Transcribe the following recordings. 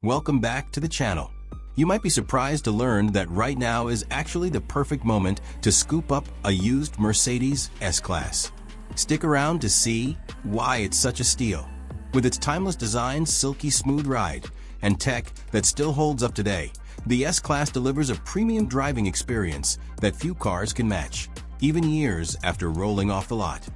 Welcome back to the channel. You might be surprised to learn that right now is actually the perfect moment to scoop up a used Mercedes S-Class. Stick around to see why it's such a steal. With its timeless design, silky smooth ride, and tech that still holds up today, the S-Class delivers a premium driving experience that few cars can match, even years after rolling off the lot.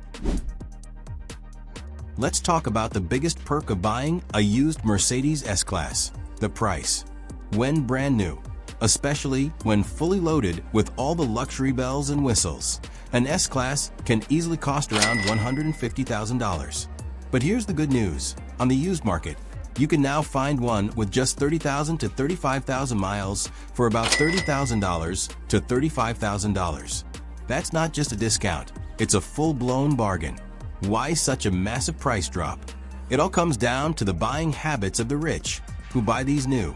Let's talk about the biggest perk of buying a used Mercedes S-Class: the price. When brand new, especially when fully loaded with all the luxury bells and whistles, an S-Class can easily cost around $150,000. But here's the good news: on the used market, you can now find one with just 30,000 to 35,000 miles for about $30,000 to $35,000. That's not just a discount, it's a full-blown bargain. Why such a massive price drop? It all comes down to the buying habits of the rich, who buy these new.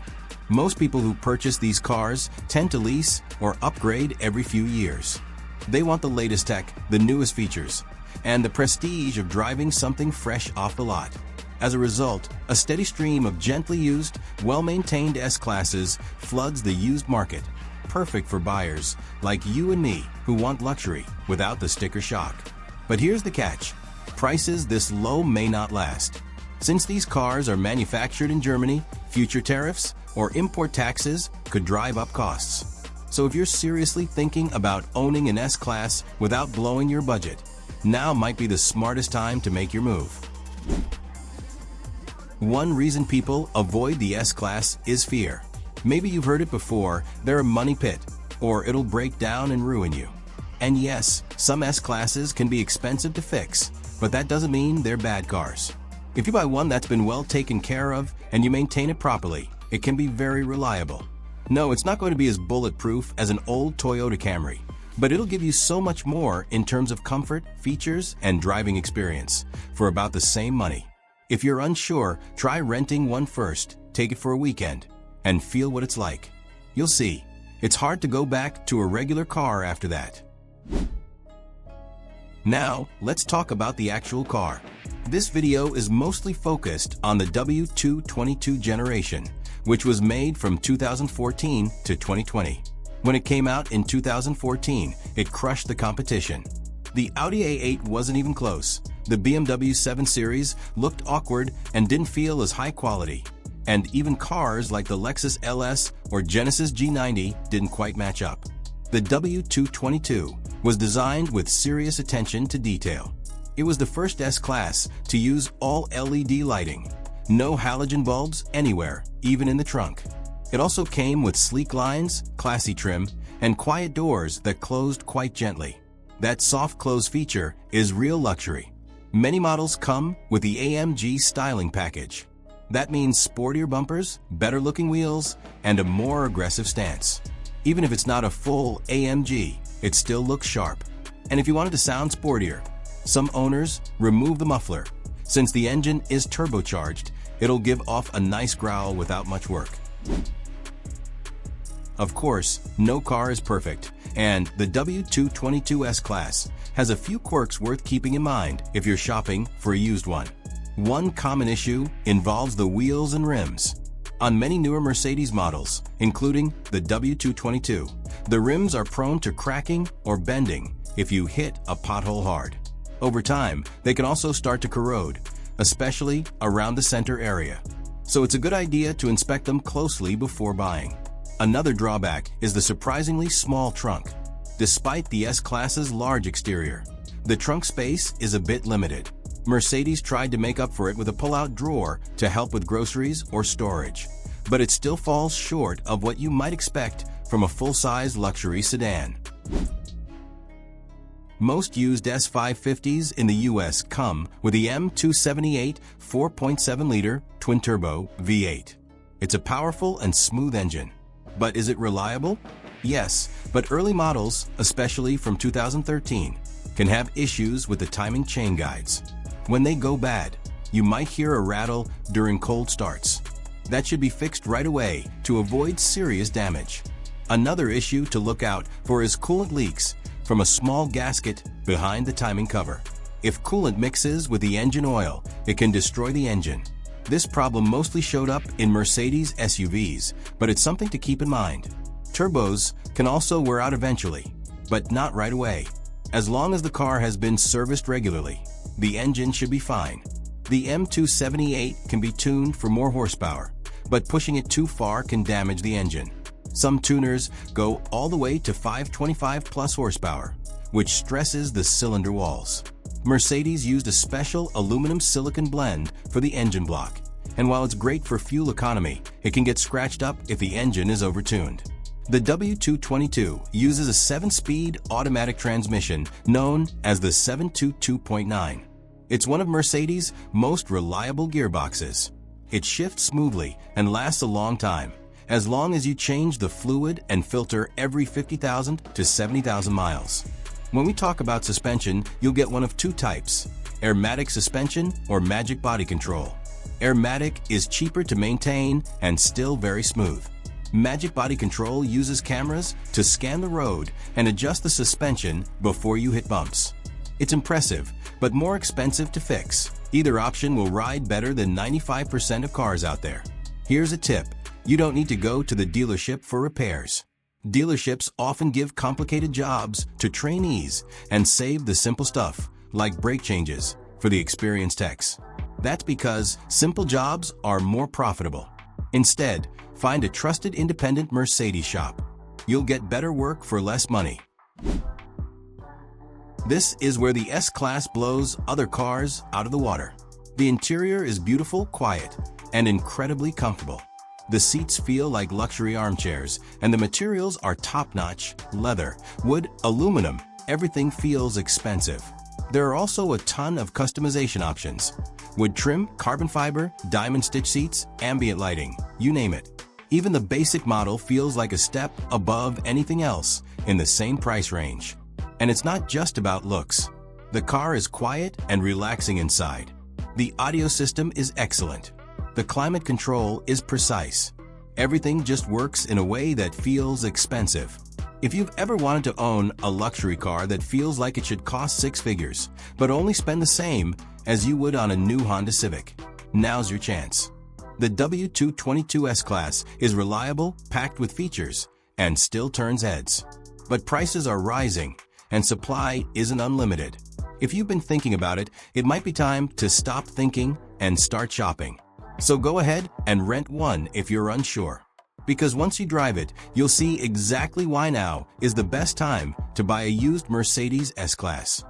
Most people who purchase these cars tend to lease or upgrade every few years. They want the latest tech, the newest features, and the prestige of driving something fresh off the lot. As a result, a steady stream of gently used, well-maintained S-Classes floods the used market, perfect for buyers like you and me who want luxury without the sticker shock. But here's the catch: prices this low may not last. Since these cars are manufactured in Germany, future tariffs or import taxes could drive up costs. So if you're seriously thinking about owning an S-Class without blowing your budget, now might be the smartest time to make your move. One reason people avoid the S-Class is fear. Maybe you've heard it before: they're a money pit, or it'll break down and ruin you. And yes, some S-Classes can be expensive to fix, but that doesn't mean they're bad cars. If you buy one that's been well taken care of and you maintain it properly, it can be very reliable. No, it's not going to be as bulletproof as an old Toyota Camry, but it'll give you so much more in terms of comfort, features, and driving experience for about the same money. If you're unsure, try renting one first, take it for a weekend, and feel what it's like. You'll see, it's hard to go back to a regular car after that. Now, let's talk about the actual car. This video is mostly focused on the W222 generation, which was made from 2014 to 2020. When it came out in 2014, it crushed the competition. The Audi A8 wasn't even close. The BMW 7 Series looked awkward and didn't feel as high quality. And even cars like the Lexus LS or Genesis G90 didn't quite match up. The W222 was designed with serious attention to detail. It was the first S-Class to use all LED lighting. No halogen bulbs anywhere, even in the trunk. It also came with sleek lines, classy trim, and quiet doors that closed quite gently. That soft close feature is real luxury. Many models come with the AMG styling package. That means sportier bumpers, better-looking wheels, and a more aggressive stance. Even if it's not a full AMG, it still looks sharp. And if you wanted to sound sportier, some owners remove the muffler. Since the engine is turbocharged, it'll give off a nice growl without much work. Of course, no car is perfect, and the W222 S-Class has a few quirks worth keeping in mind if you're shopping for a used one. One common issue involves the wheels and rims. On many newer Mercedes models, including the W222, the rims are prone to cracking or bending if you hit a pothole hard. Over time, they can also start to corrode, especially around the center area. So it's a good idea to inspect them closely before buying. Another drawback is the surprisingly small trunk. Despite the S-Class's large exterior, the trunk space is a bit limited. Mercedes tried to make up for it with a pull-out drawer to help with groceries or storage, but it still falls short of what you might expect from a full-size luxury sedan. Most used S550s in the US come with the M278 4.7-liter twin-turbo V8. It's a powerful and smooth engine. But is it reliable? Yes, but early models, especially from 2013, can have issues with the timing chain guides. When they go bad, you might hear a rattle during cold starts. That should be fixed right away to avoid serious damage. Another issue to look out for is coolant leaks from a small gasket behind the timing cover. If coolant mixes with the engine oil, it can destroy the engine. This problem mostly showed up in Mercedes SUVs, but it's something to keep in mind. Turbos can also wear out eventually, but not right away. As long as the car has been serviced regularly, the engine should be fine. The M278 can be tuned for more horsepower, but pushing it too far can damage the engine. Some tuners go all the way to 525 plus horsepower, which stresses the cylinder walls. Mercedes used a special aluminum silicon blend for the engine block, and while it's great for fuel economy, it can get scratched up if the engine is overtuned. The W222 uses a 7-speed automatic transmission known as the 722.9. It's one of Mercedes' most reliable gearboxes. It shifts smoothly and lasts a long time, as long as you change the fluid and filter every 50,000 to 70,000 miles. When we talk about suspension, you'll get one of two types: Airmatic suspension or Magic body control. Airmatic is cheaper to maintain and still very smooth. Magic body control uses cameras to scan the road and adjust the suspension before you hit bumps. It's impressive, but more expensive to fix. Either option will ride better than 95% of cars out there. Here's a tip: you don't need to go to the dealership for repairs. Dealerships often give complicated jobs to trainees and save the simple stuff, like brake changes, for the experienced techs. That's because simple jobs are more profitable. Instead, find a trusted independent Mercedes shop. You'll get better work for less money. This is where the S-Class blows other cars out of the water. The interior is beautiful, quiet, and incredibly comfortable. The seats feel like luxury armchairs, and the materials are top-notch: leather, wood, aluminum. Everything feels expensive. There are also a ton of customization options: wood trim, carbon fiber, diamond stitch seats, ambient lighting, you name it. Even the basic model feels like a step above anything else in the same price range. And it's not just about looks. The car is quiet and relaxing inside. The audio system is excellent. The climate control is precise. Everything just works in a way that feels expensive. If you've ever wanted to own a luxury car that feels like it should cost 6 figures, but only spend the same as you would on a new Honda Civic, now's your chance. The W222 S-Class is reliable, packed with features, and still turns heads. But prices are rising, and supply isn't unlimited. If you've been thinking about it, it might be time to stop thinking and start shopping. So go ahead and rent one if you're unsure. Because once you drive it, you'll see exactly why now is the best time to buy a used Mercedes S-Class.